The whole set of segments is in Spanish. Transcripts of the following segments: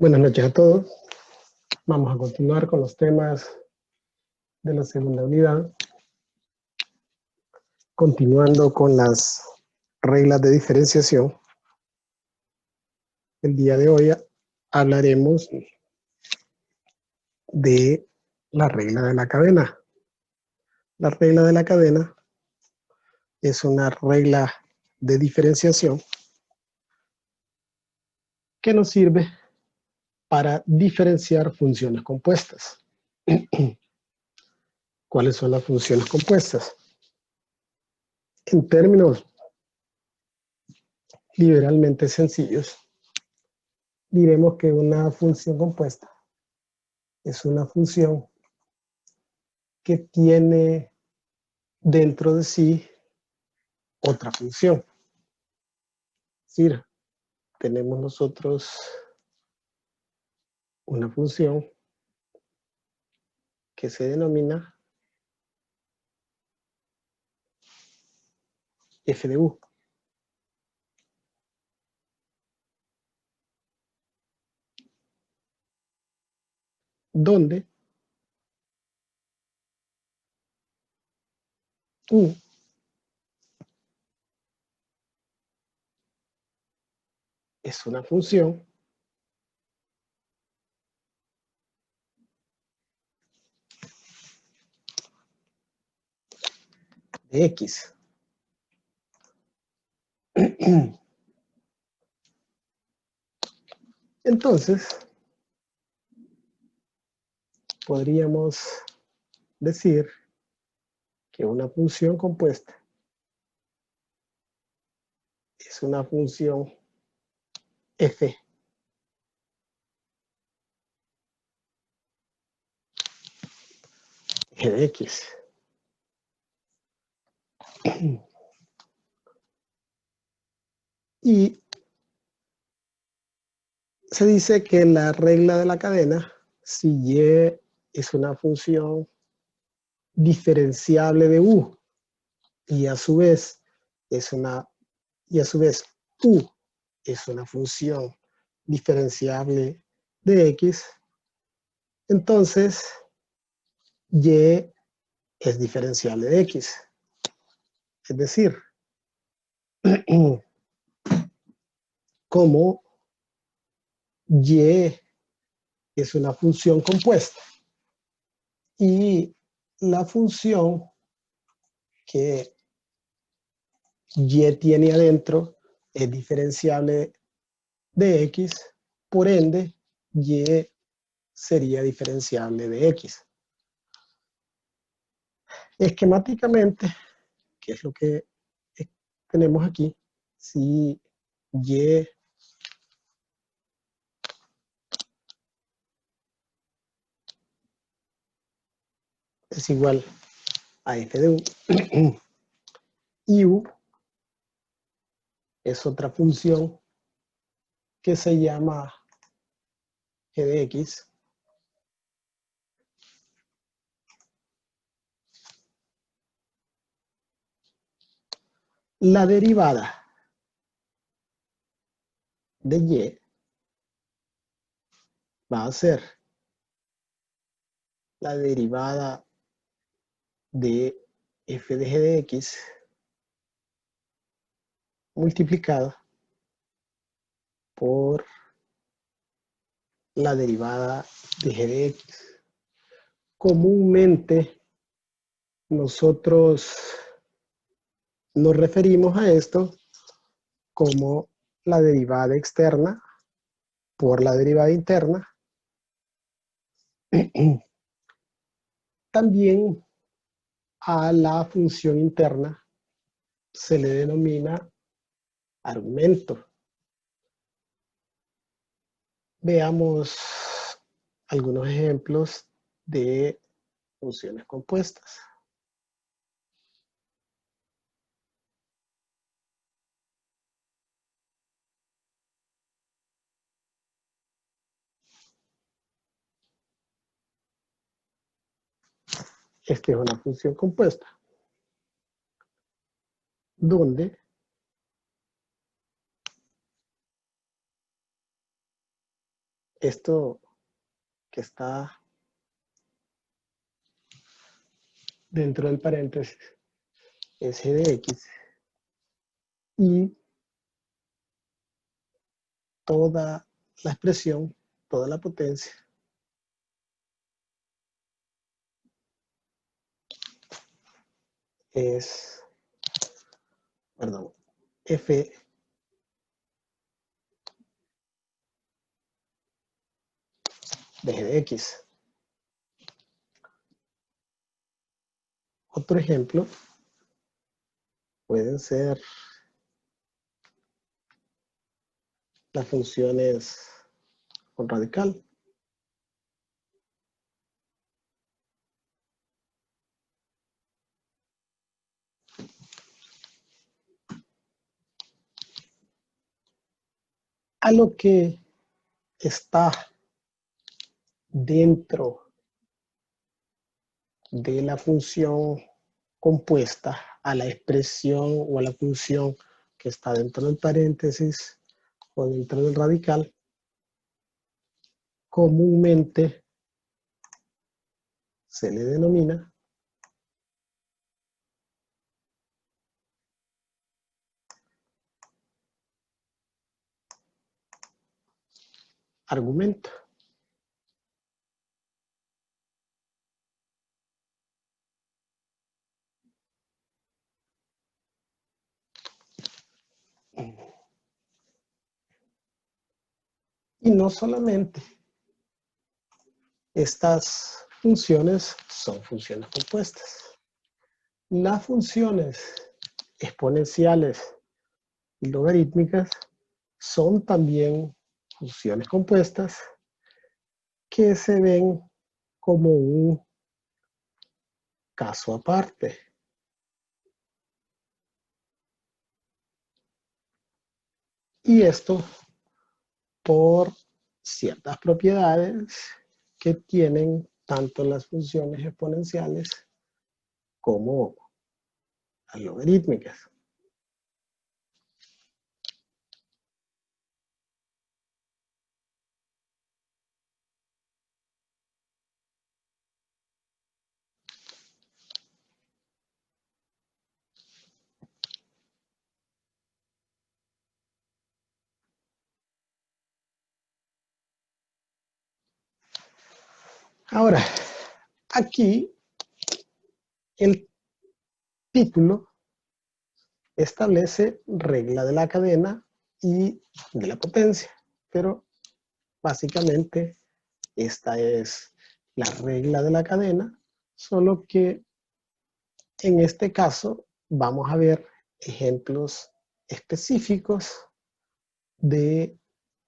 Buenas noches a todos. Vamos a continuar con los temas de la segunda unidad, continuando con las reglas de diferenciación. El día de hoy hablaremos de la regla de la cadena. La regla de la cadena es una regla de diferenciación que nos sirve para diferenciar funciones compuestas. ¿Cuáles son las funciones compuestas? En términos liberalmente sencillos, diremos que una función compuesta es una función que tiene dentro de sí otra función. Es decir, tenemos nosotros una función que se denomina f de u. Donde u es una función de x. Entonces, podríamos decir que una función compuesta es una función f de x. Y se dice que la regla de la cadena, si y es una función diferenciable de u, y a su vez u es una función diferenciable de x, entonces y es diferenciable de x. Es decir, como y es una función compuesta y la función que y tiene adentro es diferenciable de x, por ende y sería diferenciable de x. Esquemáticamente, que es lo que tenemos aquí, si y es igual a f de u, y u es otra función que se llama g de x, la derivada de y va a ser la derivada de f de g de x multiplicada por la derivada de g de x. Comúnmente nosotros nos referimos a esto como la derivada externa por la derivada interna. También a la función interna se le denomina argumento. Veamos algunos ejemplos de funciones compuestas. Esta es una función compuesta, donde esto que está dentro del paréntesis es g de x y toda la expresión, toda la potencia es, perdón, f de g de x. Otro ejemplo pueden ser las funciones con radical. A lo que está dentro de la función compuesta, a la expresión o a la función que está dentro del paréntesis o dentro del radical, comúnmente se le denomina argumento. Y no solamente estas funciones son funciones compuestas. Las funciones exponenciales y logarítmicas son también funciones compuestas que se ven como un caso aparte. Y esto por ciertas propiedades que tienen tanto las funciones exponenciales como las logarítmicas. Ahora, aquí el título establece regla de la cadena y de la potencia, pero básicamente esta es la regla de la cadena, solo que en este caso vamos a ver ejemplos específicos de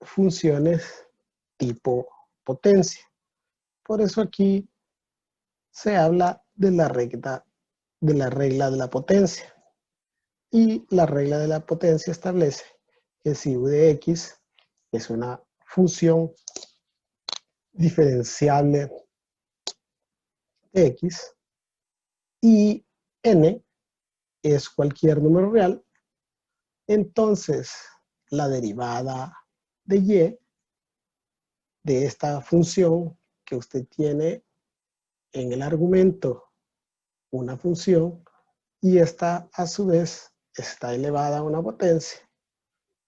funciones tipo potencia. Por eso aquí se habla de la regla de la potencia. Y la regla de la potencia establece que si u de x es una función diferenciable de x y n es cualquier número real, entonces la derivada de y de esta función que usted tiene en el argumento una función y esta a su vez está elevada a una potencia.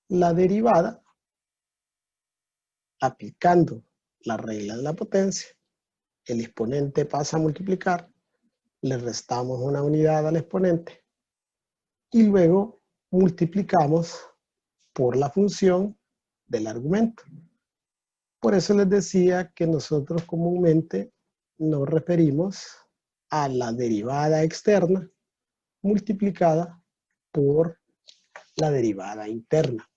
La derivada, aplicando la regla de la potencia, el exponente pasa a multiplicar, le restamos una unidad al exponente y luego multiplicamos por la función del argumento. Por eso les decía que nosotros comúnmente nos referimos a la derivada externa multiplicada por la derivada interna.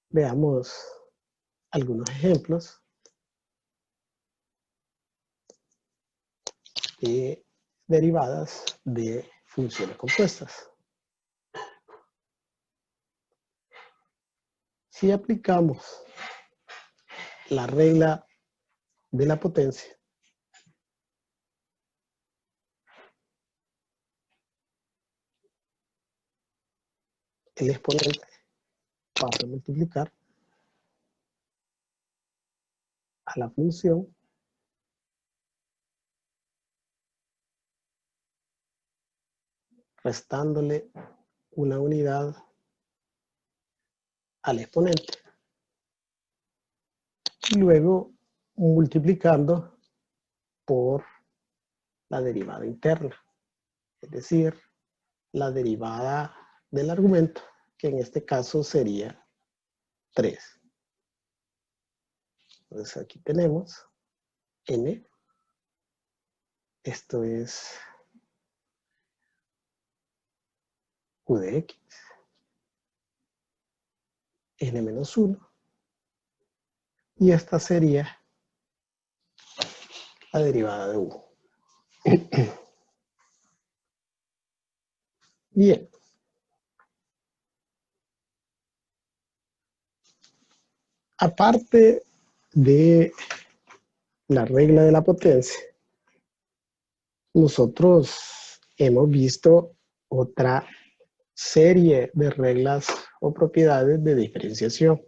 Veamos algunos ejemplos de derivadas de funciones compuestas. Si aplicamos la regla de la potencia, el exponente pasa a multiplicar a la función restándole una unidad al exponente y luego multiplicando por la derivada interna, es decir, la derivada del argumento, que en este caso sería 3. Entonces aquí tenemos n, esto es u de x, n menos 1, y esta sería la derivada de u. Bien. Aparte de la regla de la potencia, nosotros hemos visto otra serie de reglas o propiedades de diferenciación.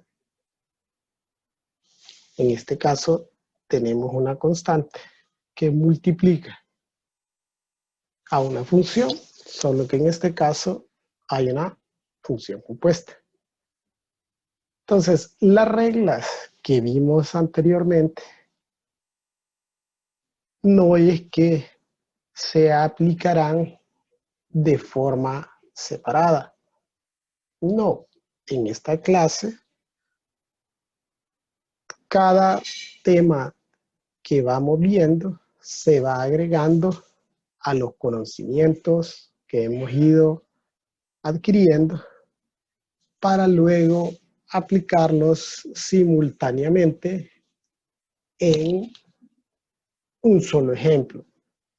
En este caso, tenemos una constante que multiplica a una función, solo que en este caso hay una función compuesta. Entonces, las reglas que vimos anteriormente no es que se aplicarán de forma separada. No, en esta clase, cada tema que vamos viendo se va agregando a los conocimientos que hemos ido adquiriendo para luego aplicarlos simultáneamente en un solo ejemplo,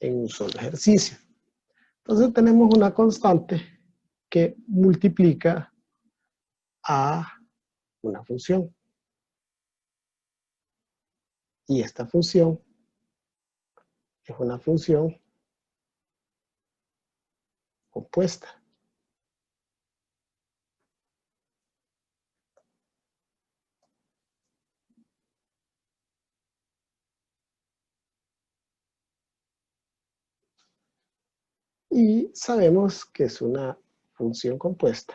en un solo ejercicio. Entonces tenemos una constante que multiplica a una función. Y esta función es una función compuesta. Y sabemos que es una función compuesta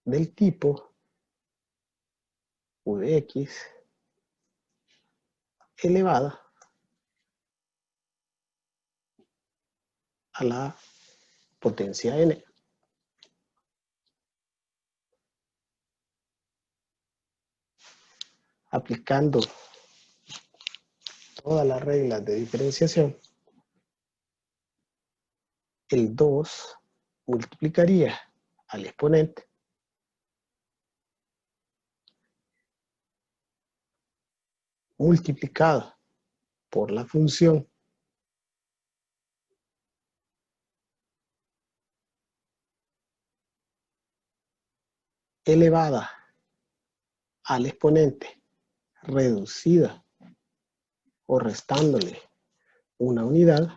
del tipo u de x elevada a la potencia n. Aplicando todas las reglas de diferenciación, el 2 multiplicaría al exponente multiplicado por la función elevada al exponente reducida o restándole una unidad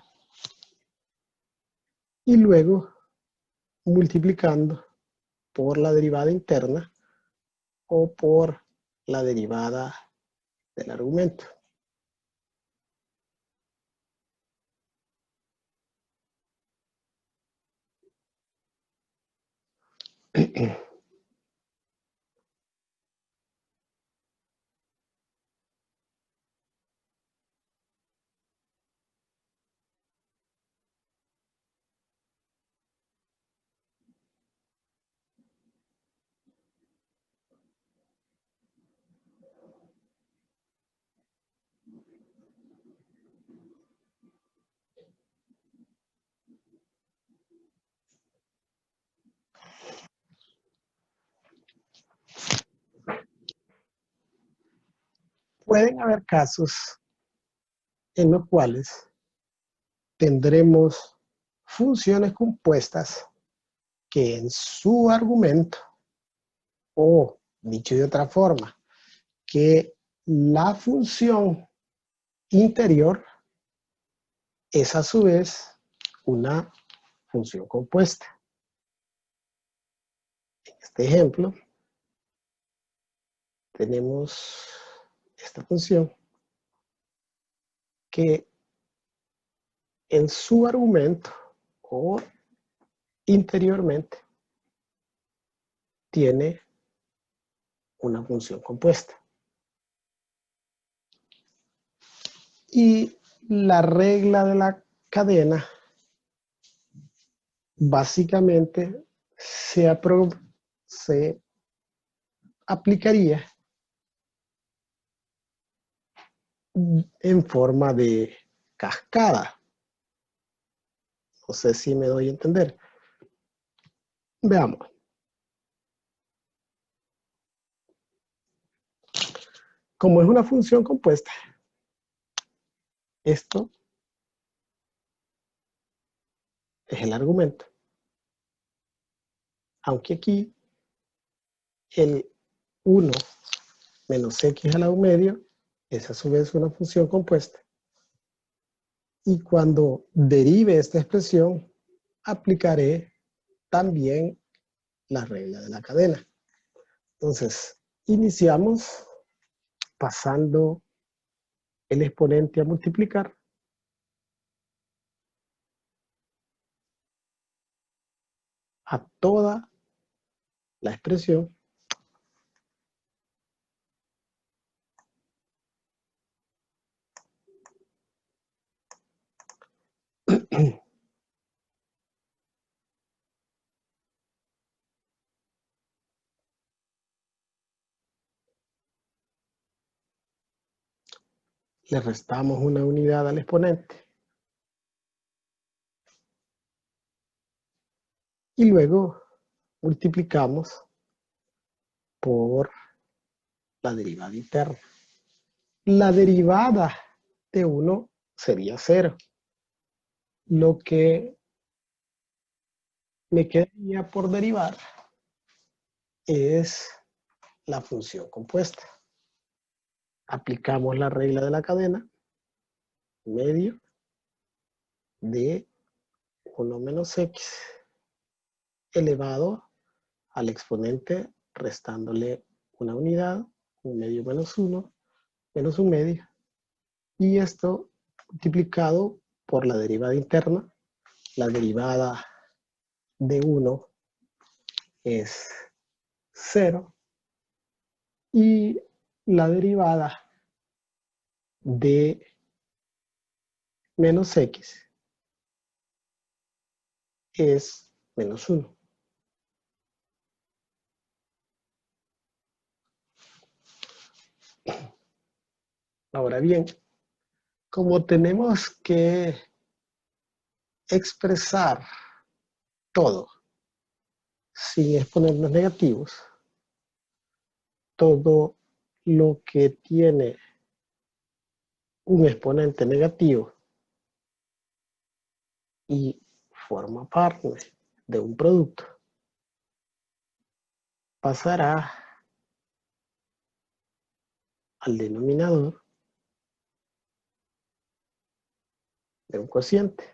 y luego multiplicando por la derivada interna o por la derivada del argumento. Pueden haber casos en los cuales tendremos funciones compuestas que en su argumento, o dicho de otra forma, que la función interior es a su vez una función compuesta. este ejemplo, tenemos esta función que en su argumento o interiormente tiene una función compuesta. Y la regla de la cadena básicamente se aplicaría en forma de cascada. No sé si me doy a entender. Veamos. Como es una función compuesta, esto es el argumento. Aunque aquí el 1 menos x al lado medio es a su vez una función compuesta. Y cuando derive esta expresión, aplicaré también la regla de la cadena. Entonces, iniciamos pasando el exponente a multiplicar. A toda la expresión le restamos una unidad al exponente. Y luego multiplicamos por la derivada interna. La derivada de 1 sería 0. Lo que me quedaría por derivar es la función compuesta. Aplicamos la regla de la cadena, medio de 1 menos x elevado al exponente restándole una unidad, un medio menos 1, menos un medio, y esto multiplicado por la derivada interna. La derivada de 1 es 0 y la derivada de menos x es menos 1. Ahora bien, como tenemos que expresar todo sin exponentes negativos, todo lo que tiene un exponente negativo y forma parte de un producto pasará al denominador de un cociente.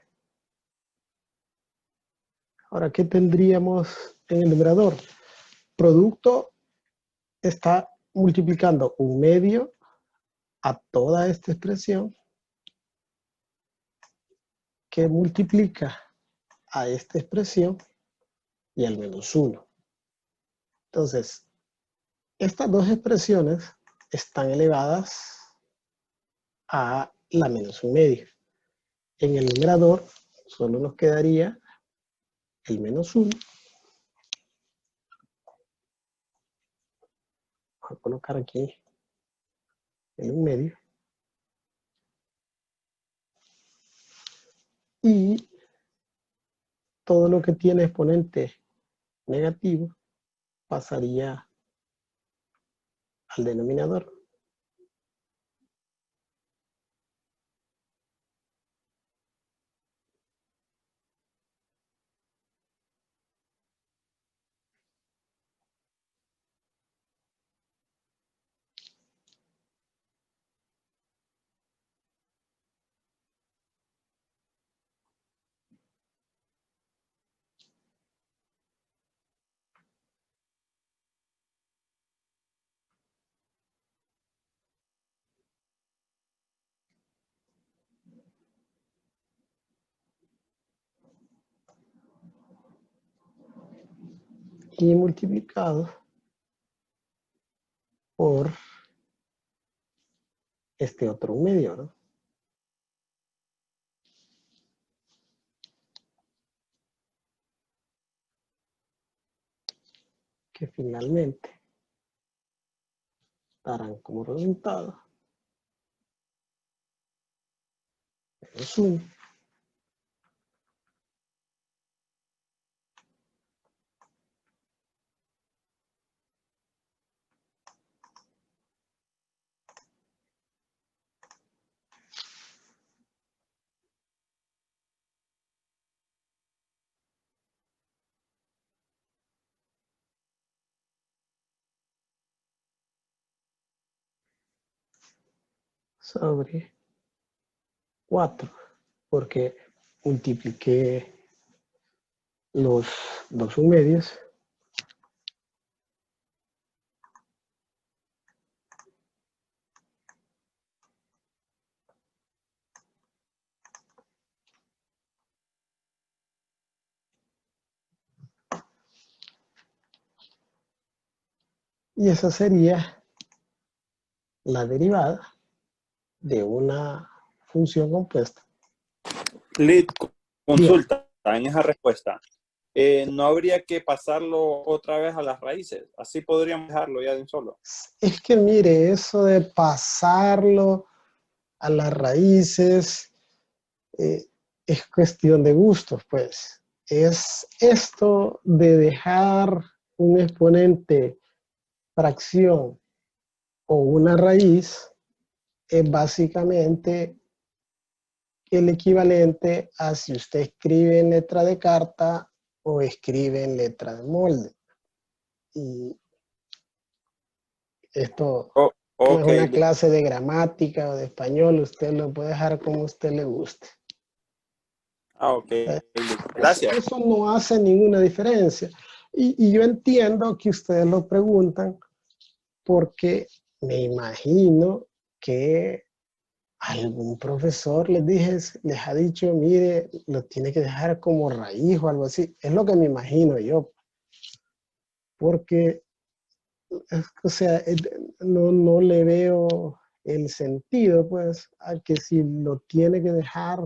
Ahora, ¿qué tendríamos en el numerador? Producto está multiplicando un medio a toda esta expresión que multiplica a esta expresión y al menos 1. Entonces, estas dos expresiones están elevadas a la menos un medio. En el numerador solo nos quedaría el menos 1. Voy a colocar aquí el 1 medio. Y todo lo que tiene exponente negativo pasaría al denominador. y multiplicado por este otro 1/2, ¿no? Que finalmente darán como resultado menos 1. Sobre 4, porque multipliqué los dos 1/2 y esa sería la derivada de una función compuesta. Lid, Bien, consulta en esa respuesta. ¿No habría que pasarlo otra vez a las raíces? Así podríamos dejarlo ya de un solo. es que mire, eso de pasarlo a las raíces es cuestión de gustos, pues. Es esto de dejar un exponente fracción o una raíz, es básicamente el equivalente a si usted escribe en letra de carta o escribe en letra de molde. Y esto Oh, no es ok, una Lid. clase de gramática o de español, usted lo puede dejar como usted le guste. Ok, Lid. Gracias. Eso no hace ninguna diferencia. Y yo entiendo que ustedes lo preguntan porque me imagino que algún profesor les ha dicho, mire, lo tiene que dejar como raíz o algo así. Es lo que me imagino yo. Porque, o sea, no le veo el sentido, pues, a que si lo tiene que dejar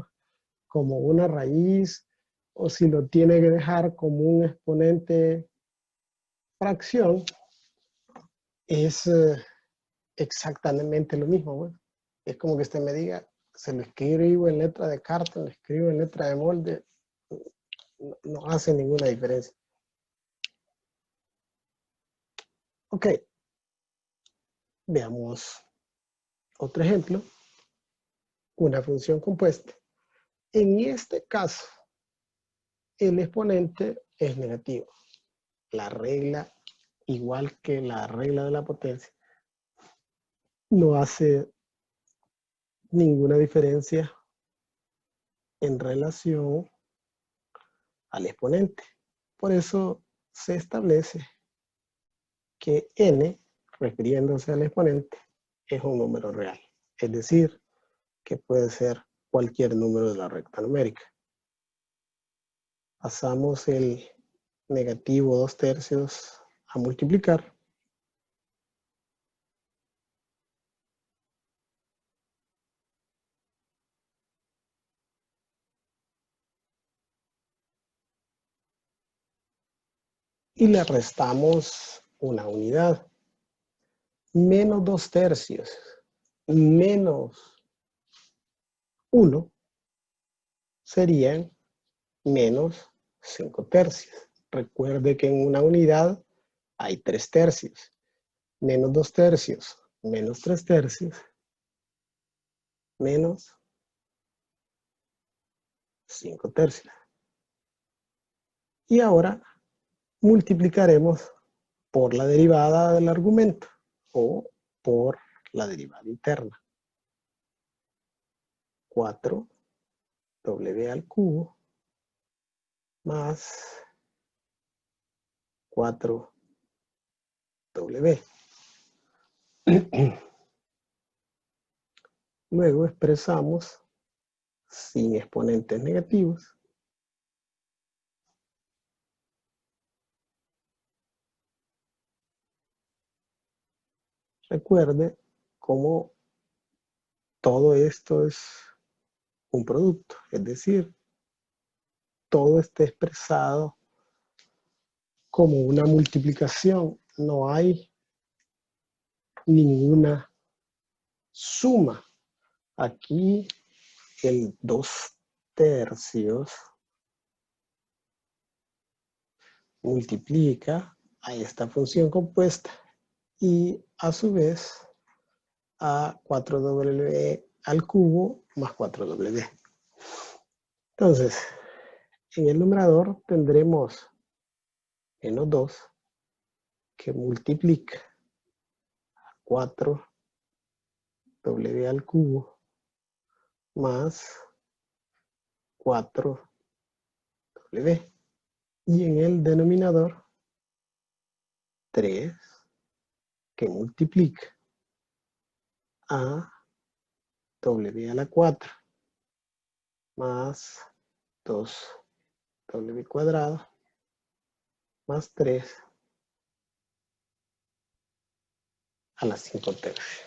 como una raíz o si lo tiene que dejar como un exponente fracción, es exactamente lo mismo, güey. Es como que usted me diga, se lo escribo en letra de carta, lo escribo en letra de molde, no hace ninguna diferencia. Ok, veamos otro ejemplo, una función compuesta. En este caso, el exponente es negativo. La regla, igual que la regla de la potencia, no hace ninguna diferencia en relación al exponente. Por eso se establece que n, refiriéndose al exponente, es un número real. Es decir, que puede ser cualquier número de la recta numérica. Pasamos el negativo 2/3 a multiplicar. Y le restamos una unidad. Menos 2/3 menos 1 serían menos 5/3. Recuerde que en una unidad hay 3/3. Menos 2/3 menos 3/3 menos 5/3. Y ahora multiplicaremos por la derivada del argumento o por la derivada interna. 4w al cubo más 4w. Luego expresamos sin exponentes negativos recuerde cómo todo esto es un producto, es decir, todo está expresado como una multiplicación, no hay ninguna suma. Aquí el 2/3 multiplica a esta función compuesta y a su vez a 4w al cubo más 4w. Entonces, en el numerador tendremos menos 2 que multiplica a 4w al cubo más 4w. Y en el denominador 3 que multiplica a w a la 4 más 2w cuadrado más 3 a la 5/3.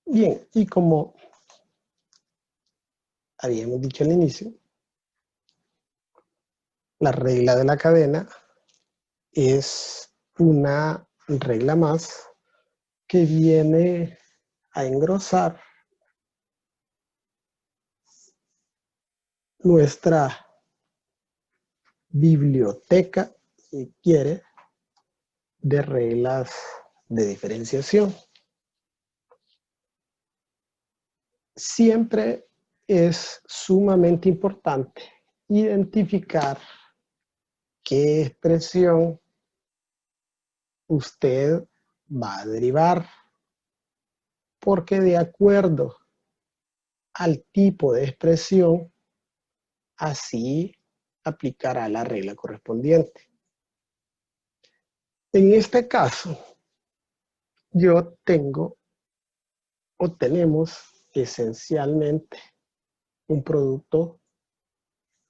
Bien, y como habíamos dicho al inicio, la regla de la cadena es una regla más que viene a engrosar nuestra biblioteca, si quiere, de reglas de diferenciación. Siempre es sumamente importante identificar qué expresión usted va a derivar, porque de acuerdo al tipo de expresión, así aplicará la regla correspondiente. En este caso, yo tengo o tenemos esencialmente un producto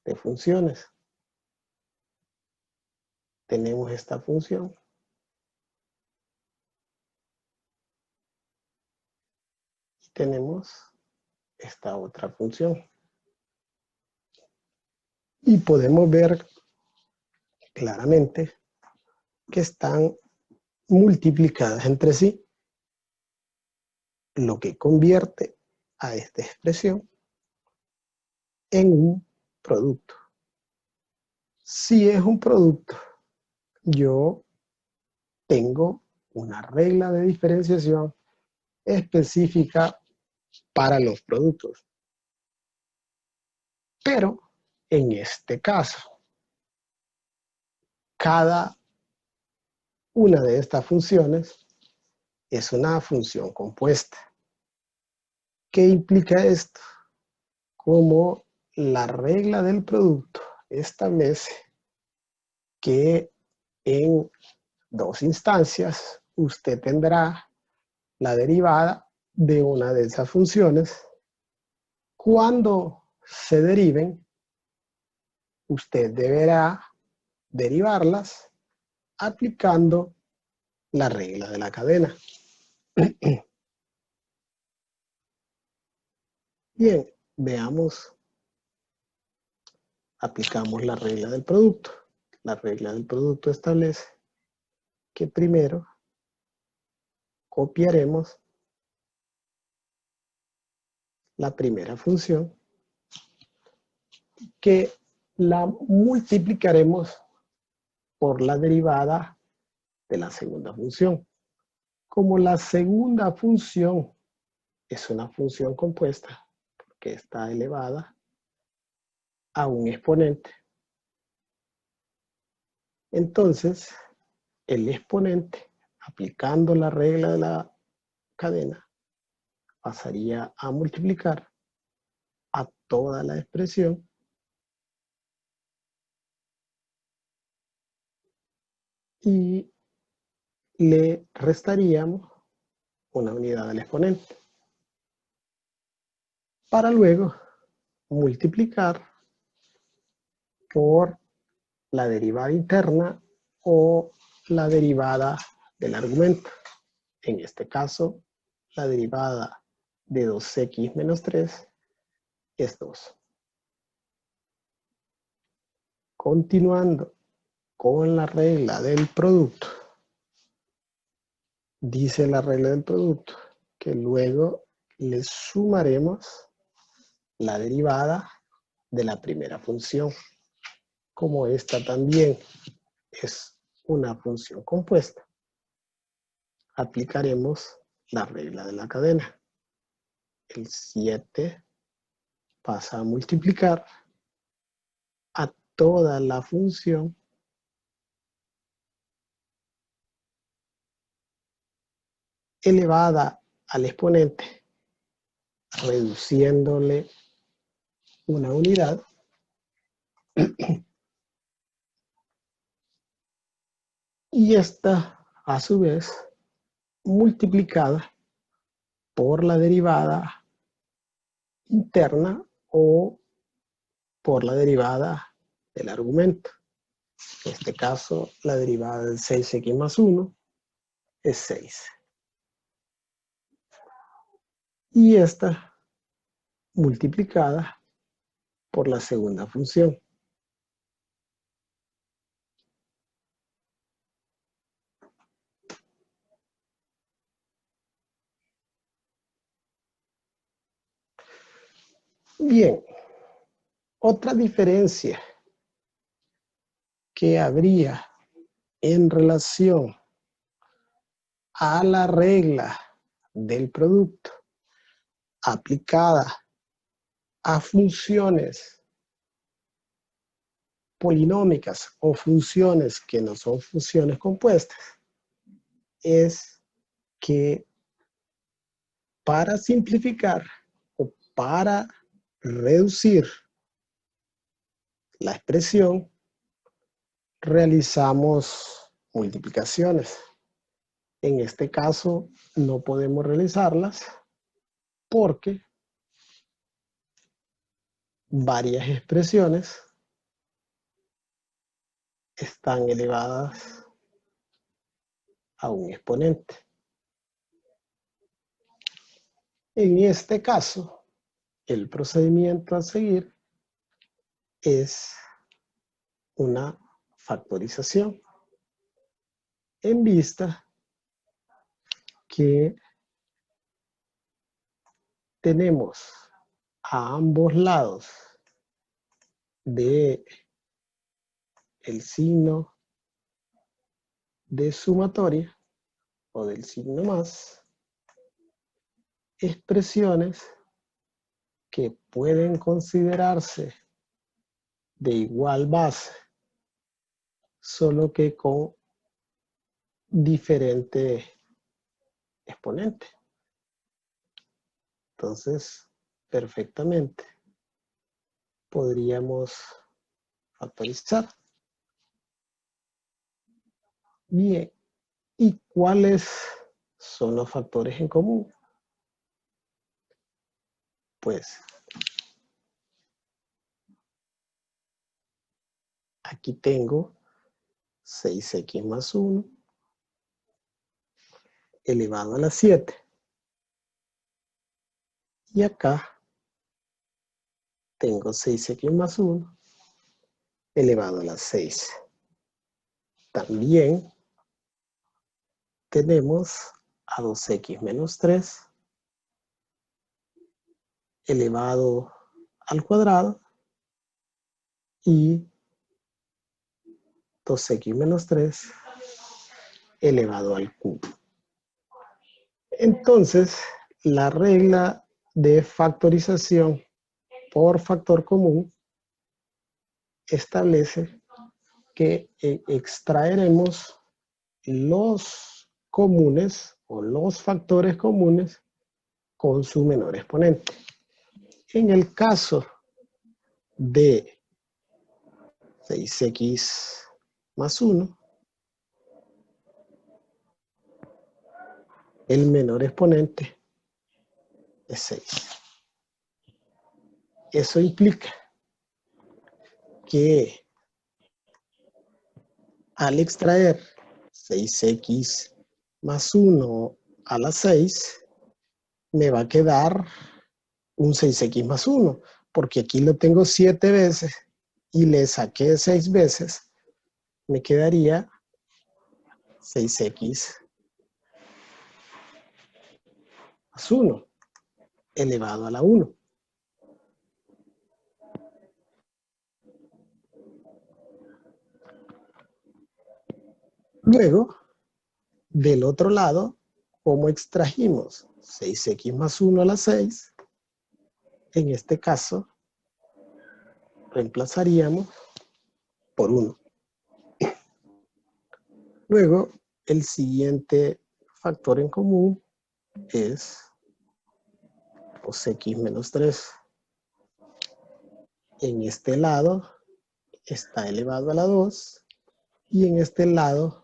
de funciones. Tenemos esta función y tenemos esta otra función. Y podemos ver claramente que están multiplicadas entre sí, lo que convierte a esta expresión en un producto. Si es un producto, yo tengo una regla de diferenciación específica para los productos. Pero en este caso, cada una de estas funciones es una función compuesta. ¿Qué implica esto? Como la regla del producto establece que en dos instancias usted tendrá la derivada de una de esas funciones. Cuando se deriven, usted deberá derivarlas aplicando la regla de la cadena. Bien, veamos. Aplicamos la regla del producto. La regla del producto establece que primero copiaremos la primera función, que la multiplicaremos por la derivada de la segunda función. Como la segunda función es una función compuesta, porque está elevada a un exponente, entonces el exponente, aplicando la regla de la cadena, pasaría a multiplicar a toda la expresión y le restaríamos una unidad al exponente, para luego multiplicar por la derivada interna o la derivada del argumento. En este caso, la derivada de 2x menos 3 es 2. Continuando con la regla del producto, dice la regla del producto que luego le sumaremos la derivada de la primera función. Como esta también es una función compuesta, aplicaremos la regla de la cadena. El 7 pasa a multiplicar a toda la función elevada al exponente, reduciéndole una unidad, y esta a su vez multiplicada por la derivada interna o por la derivada del argumento. En este caso, la derivada del 6x más 1 es 6. Y esta multiplicada por la segunda función. Bien, otra diferencia que habría en relación a la regla del producto aplicada a funciones polinómicas o funciones que no son funciones compuestas es que para simplificar o para reducir la expresión realizamos multiplicaciones. En este caso no podemos realizarlas porque varias expresiones están elevadas a un exponente. En este caso, el procedimiento a seguir es una factorización en vista que tenemos a ambos lados de el signo de sumatoria o del signo más expresiones que pueden considerarse de igual base, solo que con diferente exponente. Entonces, perfectamente podríamos factorizar. Bien, ¿y cuáles son los factores en común? Pues aquí tengo 6x más 1 elevado a la 7. Y acá tengo 6x más 1 elevado a la 6. También tenemos a 2x menos 3 elevado al cuadrado y 2x menos 3 elevado al cubo. Entonces, la regla de factorización por factor común establece que extraeremos los comunes o los factores comunes con su menor exponente. En el caso de 6x más 1, el menor exponente es 6. Eso implica que Al extraer 6x más 1 a la 6, me va a quedar un 6x más 1, porque aquí lo tengo 7 veces y le saqué 6 veces, me quedaría 6x más 1 elevado a la 1. Luego, del otro lado, ¿cómo extrajimos 6x más 1 a la 6? En este caso, reemplazaríamos por 1. Luego, el siguiente factor en común es 2x menos 3. En este lado está elevado a la 2 y en este lado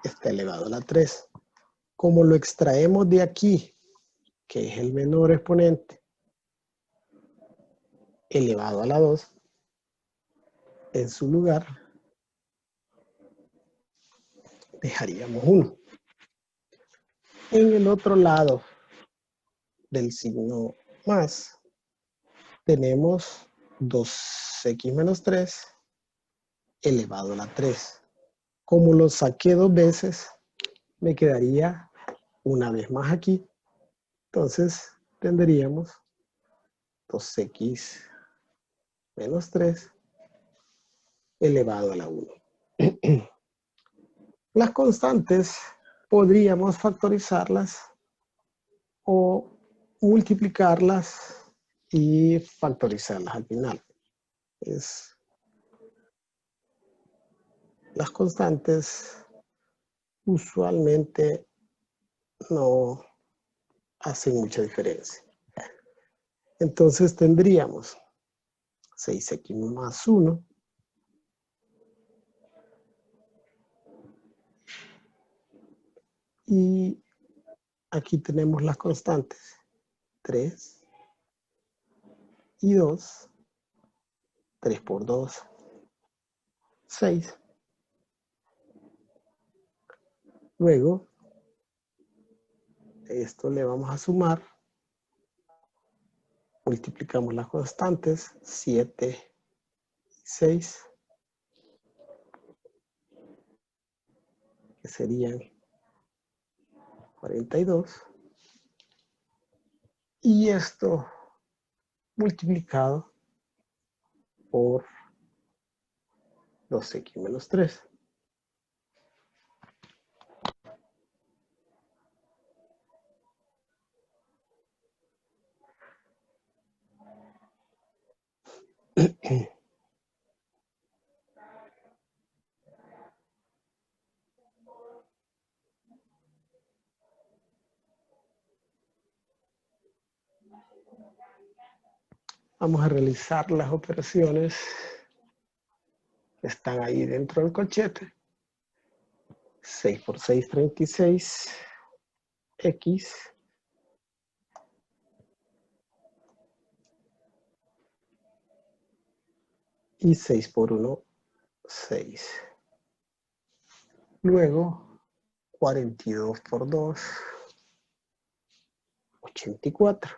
está elevado a la 3. Como lo extraemos de aquí, que es el menor exponente, elevado a la 2, en su lugar dejaríamos 1. En el otro lado del signo más, tenemos 2x menos 3 elevado a la 3. Como lo saqué 2 veces, me quedaría una vez más aquí. Entonces, tendríamos 2x menos 3 elevado a la 1. Las constantes podríamos factorizarlas o multiplicarlas y factorizarlas al final. Las constantes usualmente no hacen mucha diferencia. Entonces tendríamos 6x más 1 y aquí tenemos las constantes 3 y 2, 3 por 2, 6. Luego, esto le vamos a sumar, multiplicamos las constantes, 7 y 6, que serían 42, y esto multiplicado por 2x menos 3. Vamos a realizar las operaciones que están ahí dentro del colchete. 6 por 6, 36, x, y 6 por 1, 6. Luego, 42 por 2, 84.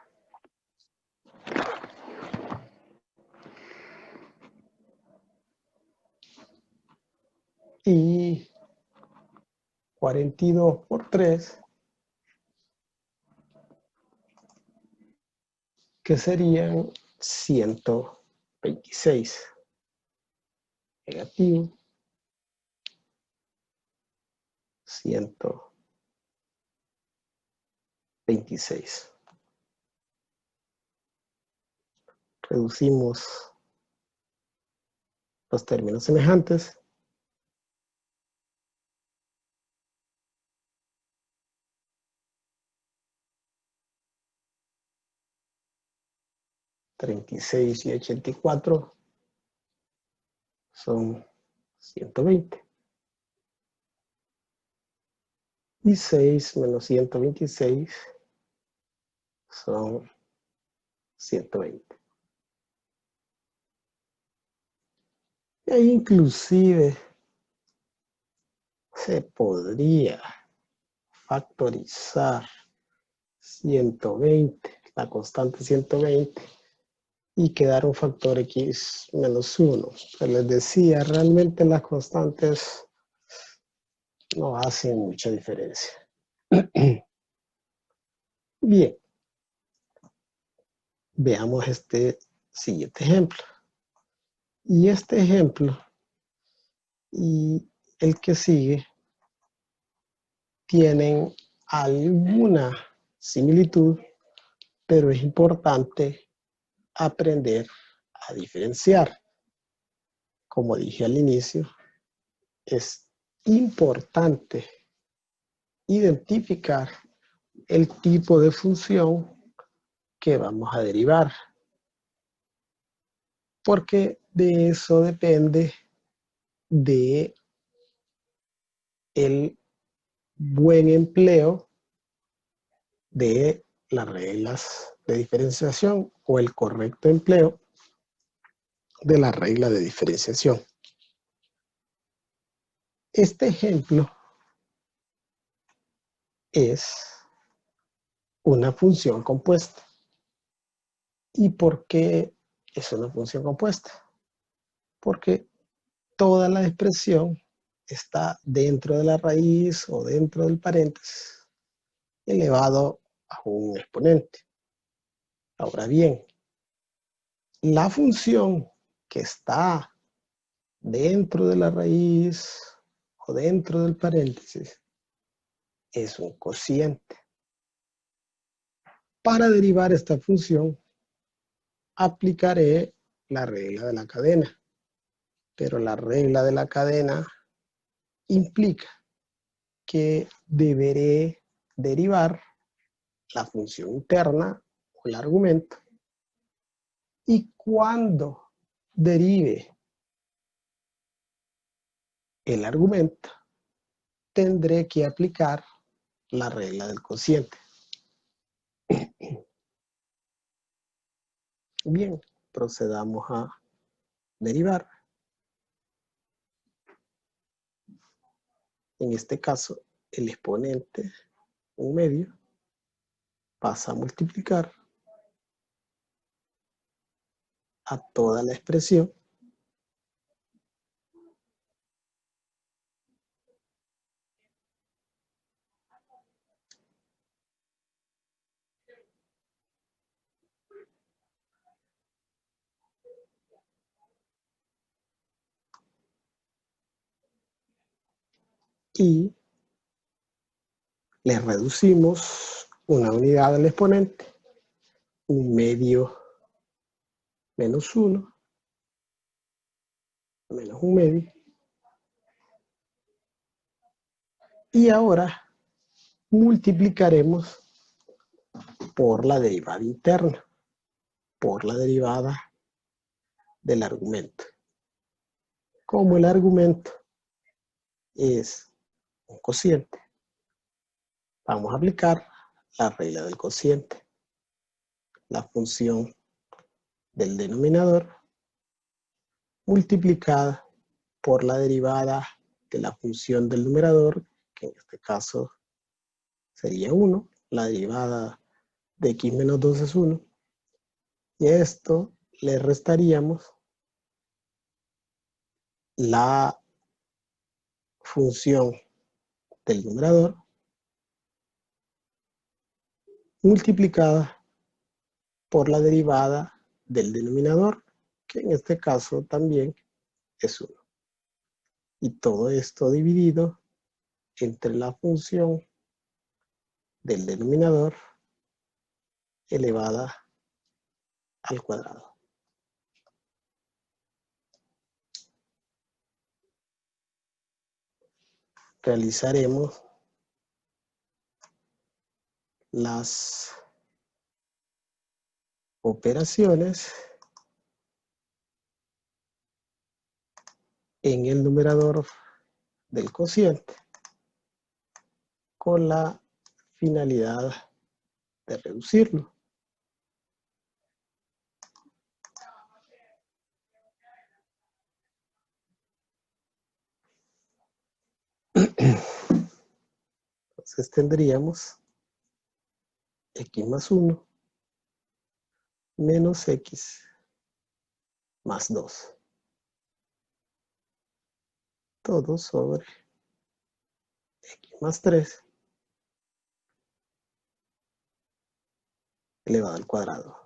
Y 42 por 3, que serían 126. Negativo 126. Reducimos los términos semejantes. 36 y 84 son 120. Y 6 menos 126 son 120. E inclusive se podría factorizar 120, la constante 120, y quedar un factor x menos 1. Se les decía, realmente las constantes no hacen mucha diferencia. Bien, veamos este siguiente ejemplo. Y este ejemplo y el que sigue tienen alguna similitud, pero es importante aprender a diferenciar. Como dije al inicio, es importante identificar el tipo de función que vamos a derivar, porque de eso depende de el buen empleo de las reglas de diferenciación o el correcto empleo de la regla de diferenciación. Este ejemplo es una función compuesta. ¿Y por qué es una función compuesta? Porque toda la expresión está dentro de la raíz o dentro del paréntesis elevado a un exponente. Ahora bien, la función que está dentro de la raíz o dentro del paréntesis es un cociente. Para derivar esta función, aplicaré la regla de la cadena. Pero la regla de la cadena implica que deberé derivar la función interna o el argumento. Y cuando derive el argumento, tendré que aplicar la regla del cociente. Bien, procedamos a derivar. En este caso, el exponente, un medio, pasa a multiplicar a toda la expresión y le reducimos una unidad al exponente, un medio menos 1, menos un medio. Y ahora multiplicaremos por la derivada interna, por la derivada del argumento. Como el argumento es un cociente, vamos a aplicar la regla del cociente. La función del denominador multiplicada por la derivada de la función del numerador, que en este caso sería 1, la derivada de x menos 2 es 1, y a esto le restaríamos la función del numerador multiplicada por la derivada del denominador, que en este caso también es 1. Y todo esto dividido entre la función del denominador elevada al cuadrado. Realizaremos las operaciones en el numerador del cociente con la finalidad de reducirlo. Entonces tendríamos x más 1 menos x más 2. Todo sobre x más 3 elevado al cuadrado.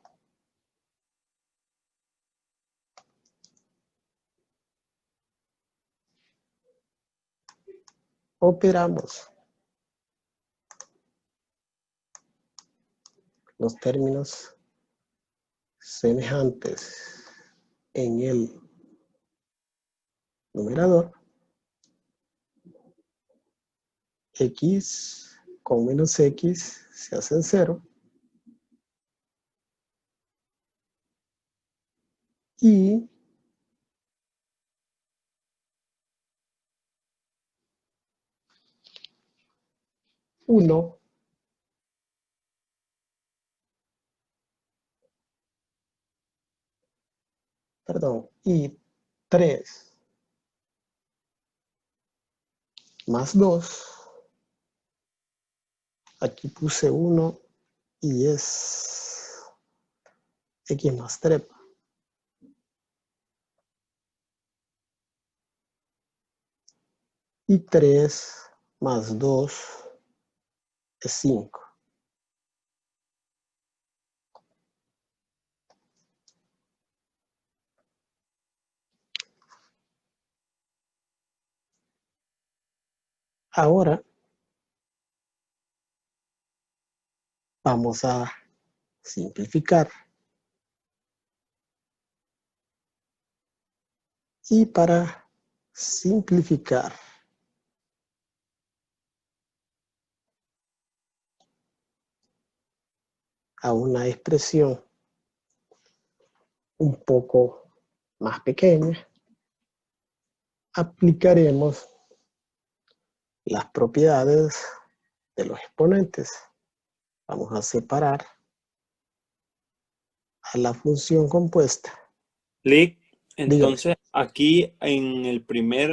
Operamos los términos semejantes en el numerador. X con menos x se hacen 0. Y uno y 3 más 2. Aquí puse 1 y es x más 3. Y 3 más 2 es 5. Ahora vamos a simplificar. Y para simplificar a una expresión un poco más pequeña, aplicaremos las propiedades de los exponentes. Vamos a separar a la función compuesta. Lick, Dígame. entonces aquí en el primer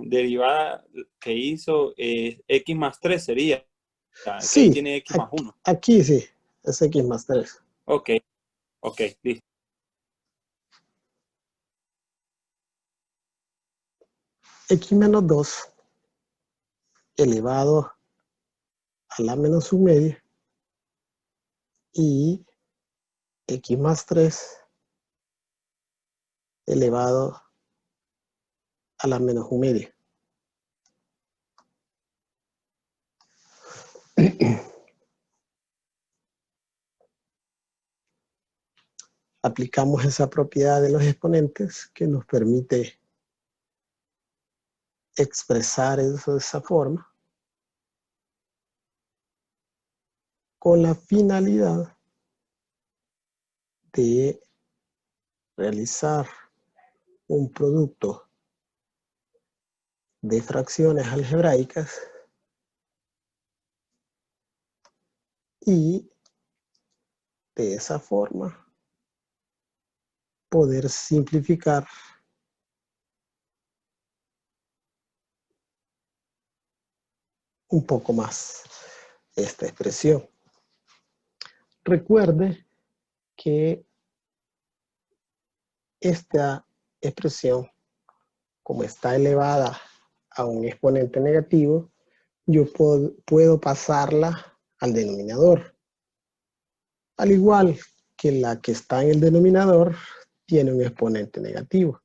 derivada que hizo, x más 3 sería, que ahí Sí, tiene x más 1. aquí sí, es x más 3. Ok, ok, listo. X menos 2 elevado a la menos 1 media y x más 3 elevado a la menos 1 media. Aplicamos esa propiedad de los exponentes que nos permite expresar eso de esa forma con la finalidad de realizar un producto de fracciones algebraicas y de esa forma poder simplificar un poco más esta expresión. Recuerde que esta expresión, como está elevada a un exponente negativo, yo puedo pasarla al denominador. Al igual que la que está en el denominador tiene un exponente negativo.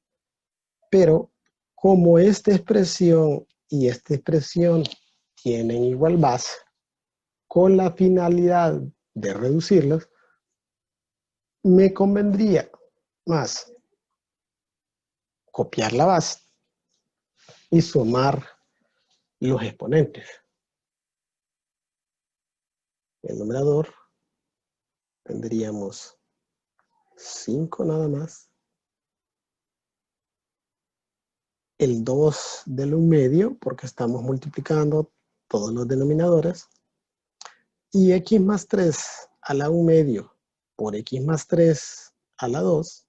Pero como esta expresión y esta expresión tienen igual base, con la finalidad de reducirlas, me convendría más copiar la base y sumar los exponentes. El numerador tendríamos 5 nada más. El 2 del 1 medio, porque estamos multiplicando todos los denominadores. Y x más 3 a la 1 medio por x más 3 a la 2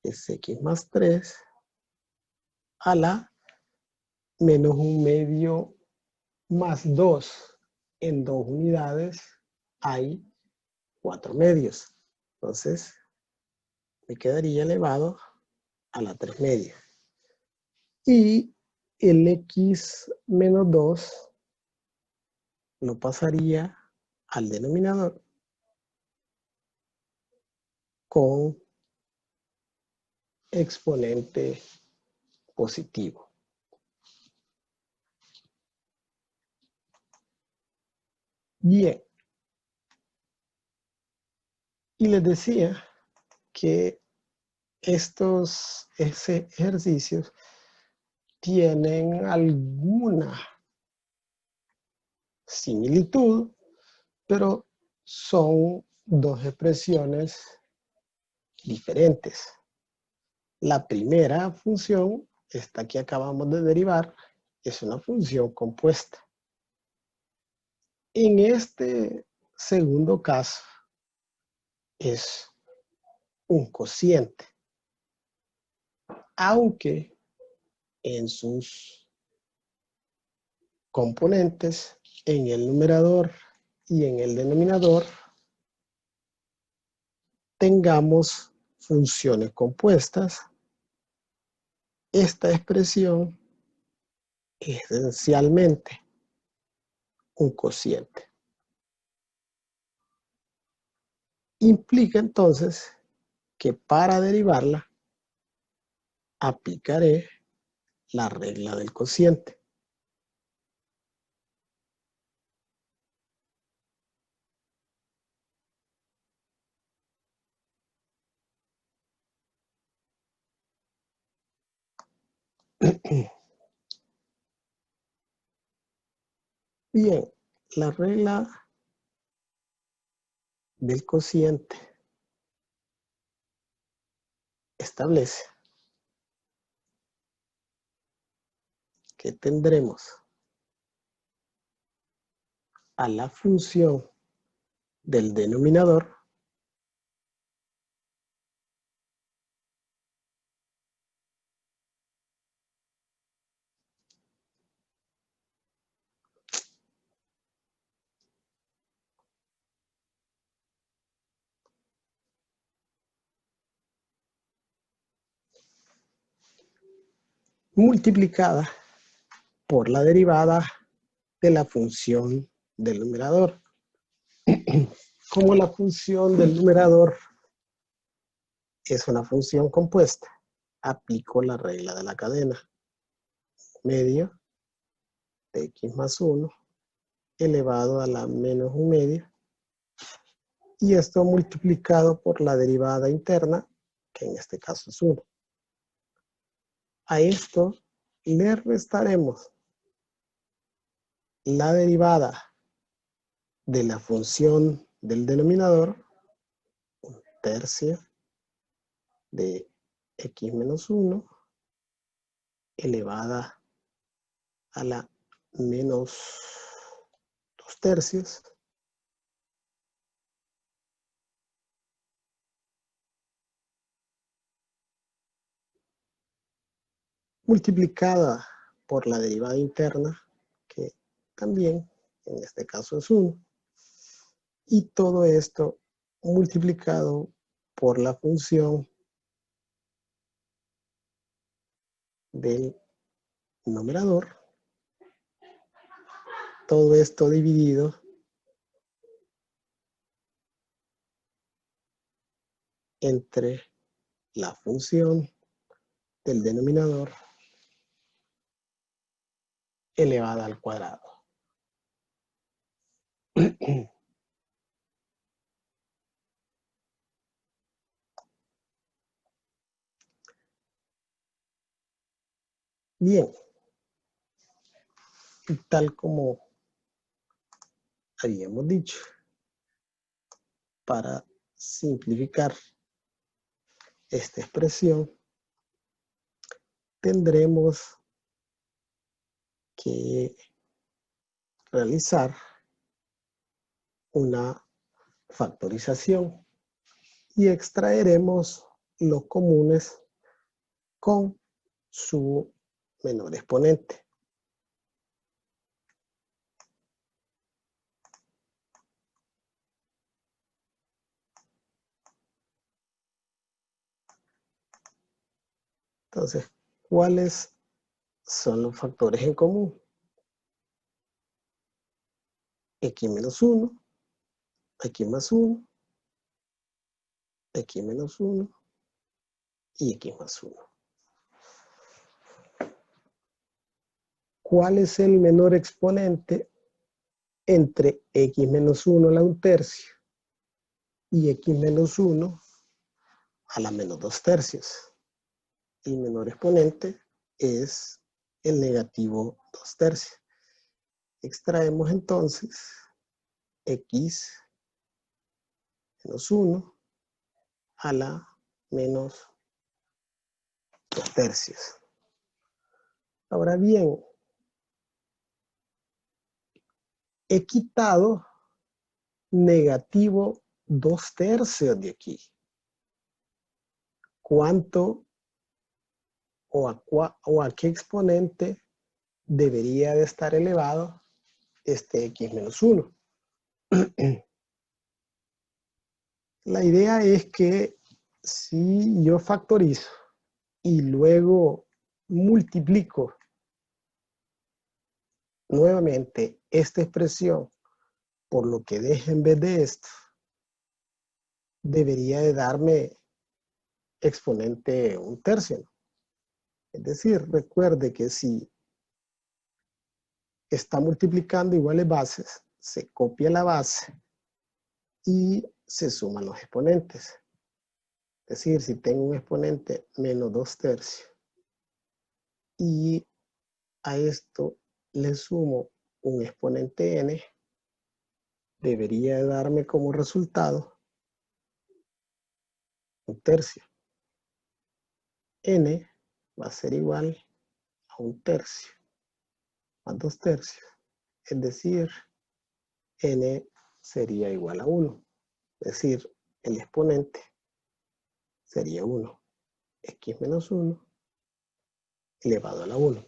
es x más 3 a la menos 1/2 más 2 en 2 unidades, hay 4/2. Entonces, me quedaría elevado a la 3/2. Y el x menos 2 lo pasaría al denominador con exponente positivo. Bien. Y les decía que estos ejercicios tienen alguna similitud, pero son dos expresiones diferentes. La primera función, esta que acabamos de derivar, es una función compuesta. En este segundo caso, es un cociente, aunque en sus componentes, en el numerador y en el denominador, tengamos funciones compuestas. Esta expresión es esencialmente un cociente. Implica entonces que para derivarla aplicaré la regla del cociente. Bien, la regla del cociente establece que tendremos a la función del denominador multiplicada por la derivada de la función del numerador. Como la función del numerador es una función compuesta, aplico la regla de la cadena. Medio de x más 1 elevado a la menos 1/2. Y esto multiplicado por la derivada interna, que en este caso es 1. A esto le restaremos la derivada de la función del denominador, 1/3 de x menos 1 elevada a la menos 2/3 multiplicada por la derivada interna, que también en este caso es 1. Y todo esto multiplicado por la función del numerador. Todo esto dividido entre la función del denominador elevada al cuadrado. Bien, y tal como habíamos dicho, para simplificar esta expresión, tendremos que realizar una factorización y extraeremos los comunes con su menor exponente. Entonces, ¿cuáles son los factores en común? X menos 1, X más 1, X menos 1 y X más 1. ¿Cuál es el menor exponente entre X menos 1 a la 1/3 y X menos 1 a la menos 2/3? El menor exponente es el negativo 2/3. Extraemos entonces X menos 1 a la menos 2/3. Ahora bien, he quitado negativo 2/3 de aquí. ¿Cuánto o a qué exponente debería de estar elevado este X menos 1? La idea es que si yo factorizo y luego multiplico nuevamente esta expresión por lo que deje en vez de esto, debería de darme exponente 1/3, ¿no? Es decir, recuerde que si está multiplicando iguales bases, se copia la base y se suman los exponentes. Es decir, si tengo un exponente menos 2/3 y a esto le sumo un exponente n, debería de darme como resultado 1/3. N va a ser igual a 1/3 más 2/3. Es decir, n sería igual a 1. Es decir, el exponente sería 1. X menos 1 elevado a la 1.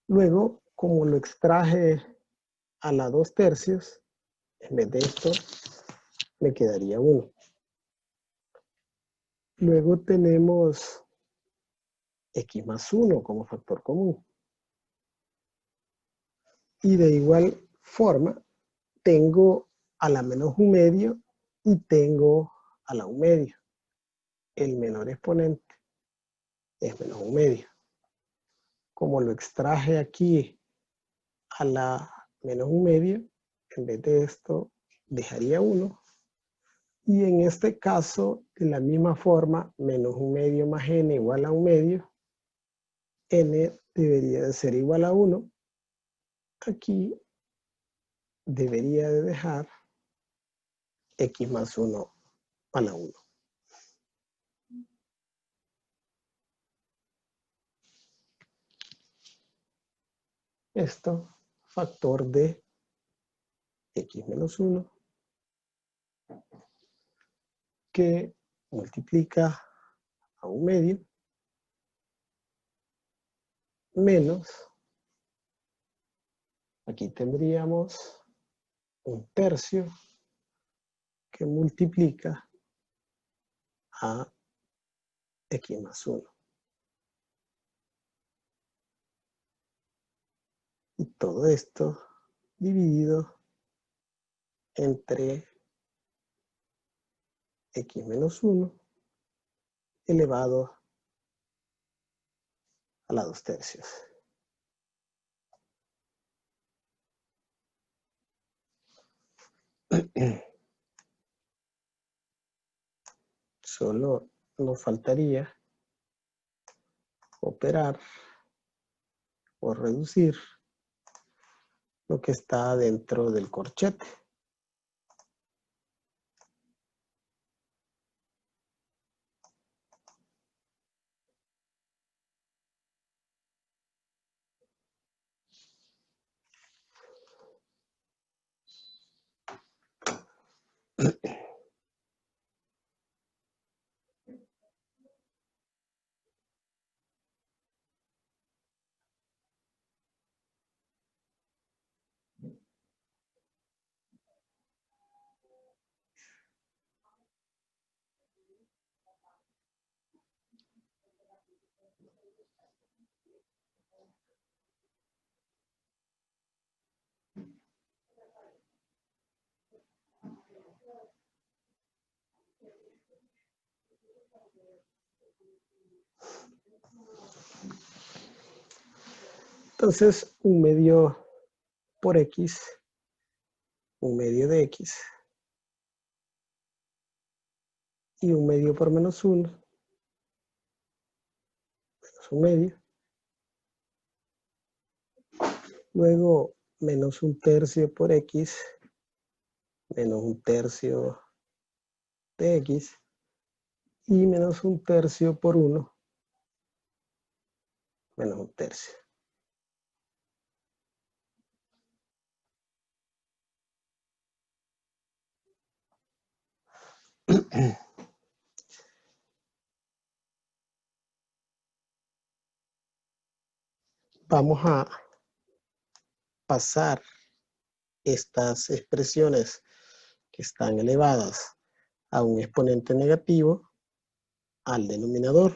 Luego, como lo extraje a la 2/3, en vez de esto, me quedaría 1. Luego tenemos X más 1 como factor común. Y de igual forma, tengo a la menos 1/2 y tengo a la 1/2. El menor exponente es menos 1/2. Como lo extraje aquí a la menos 1/2, en vez de esto dejaría 1. Y en este caso, de la misma forma, menos 1/2 más n igual a 1/2. N debería de ser igual a 1. Aquí debería de dejar X más 1 a la 1. Esto, factor de X menos 1, que multiplica a 1/2 menos, aquí tendríamos 1/3 que multiplica a X más 1. Y todo esto dividido entre X menos 1 elevado a la 2/3. Solo nos faltaría operar o reducir lo que está dentro del corchete. Entonces, un medio por x, un medio de x, y un medio por menos 1, menos un medio. Luego, menos un tercio por x, menos un tercio de x, y menos un tercio por 1, menos un tercio. Vamos a pasar estas expresiones que están elevadas a un exponente negativo al denominador.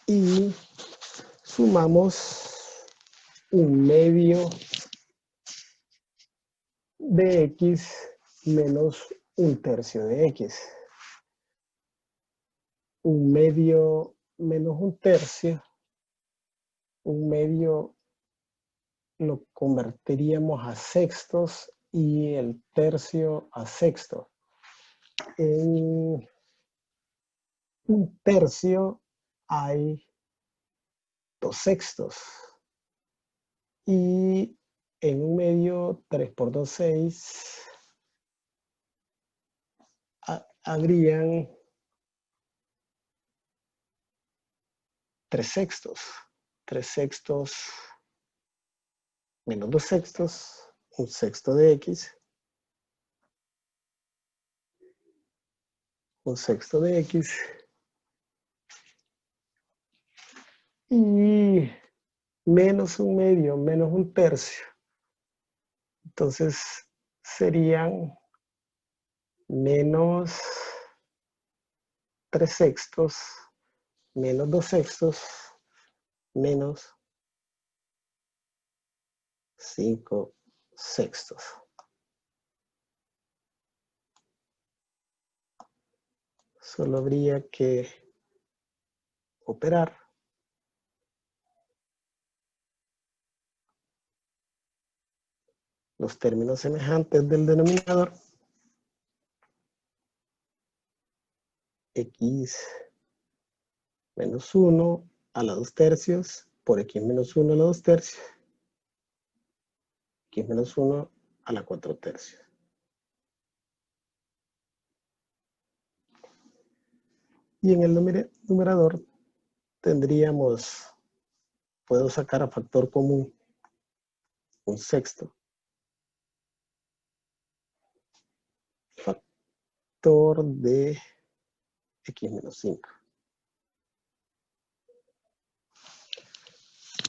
Y sumamos un medio de x menos un tercio de x. Un medio menos un tercio, un medio lo convertiríamos a sextos y el tercio a sexto. En un tercio hay 2 sextos. Y en un medio, 3 por 2, 6. Habrían 3 sextos. 3 sextos menos 2 sextos, un sexto de x. Un sexto de x. Y menos un medio, menos un tercio. Entonces serían menos 3 sextos, menos 2 sextos, menos 5 sextos. Solo habría que operar. Los términos semejantes del denominador. X menos 1 a la 2 tercios por x menos 1 a la 2 tercios. X menos 1 a la 4 tercios. Y en el numerador tendríamos, puedo sacar a factor común un sexto. Factor de x menos 5.